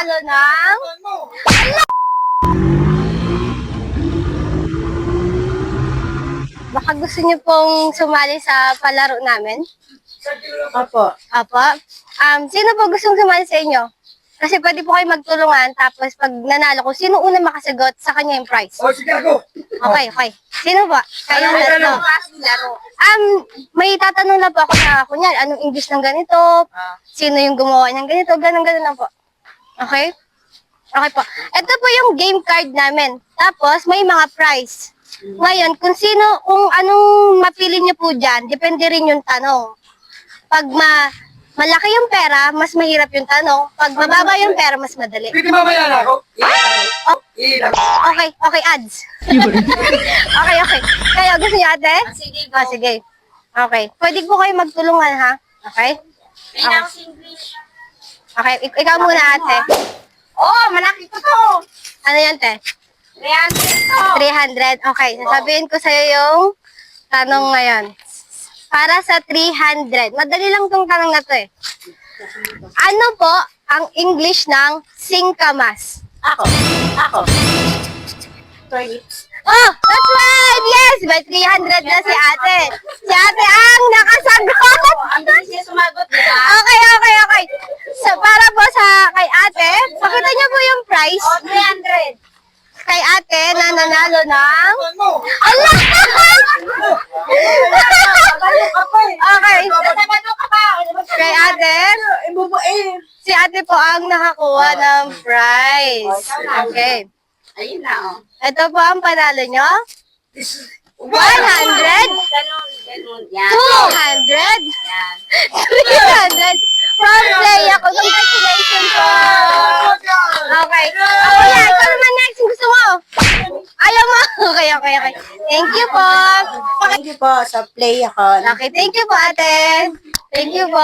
nananalo ng... Baka gusto niyo pong sumali sa palaro namin? Opo. Apo? Sino po gustong sumali sa inyo? Kasi pwede po kayo magtulungan, tapos pag nanalo ko, sino una makasagot sa kanya yung prize? O, sige ako. Okay, okay. Sino ba? Kayong tatlo. May tatanong lang po ako na, kunyari, anong English ng ganito? Sino yung gumawa ng ganito? Ganon lang po. Okay? Okay po. Ito po yung game card namin. Tapos, may mga prize. Ngayon, kung anong mapili niyo po dyan, depende rin yung tanong. Pag malaki yung pera, mas mahirap yung tanong. Pag mababa yung pera, mas madali. Pwede mamaya na ako. Oh, Ilang. okay, ads. Okay. Kayo, gusto niyo ate? Sige, Sige. Okay. Pwede po kayo magtulungan, ha? Okay? Pinang English. Okay, ikaw muna ate. Oh, malaki ko to. Ano yan, te? 300 to. 300. Okay, sasabihin ko sa'yo yung tanong ngayon. Para sa 300. Madali lang tong tanong na to eh. Ano po ang English ng singkamas? Ako. Oh, that's right! Yes! May 300 na si ate. Si ate ang nakasagot! Ang bilis niya sumagot, di ba? Okay. So, para po sa kay ate, pakita niyo po yung price. Oh, 300. Kay ate na nanalo ng... Mo. Allah! Kabalo ka pa eh. Okay. Nasabado ka pa. Kay ate, si ate po ang nakakuha ng prize. Okay. Ayun na, oh. Ito po ang panalo nyo. 100, Ganun. Yan. 200, Yan. 300. From play ako. Congratulations po. Okay. Kuya, ikaw naman next. Yung gusto mo. Ayaw mo. Okay. Thank you po. Thank you po sa play ako. Okay, thank you po ate. Thank you po.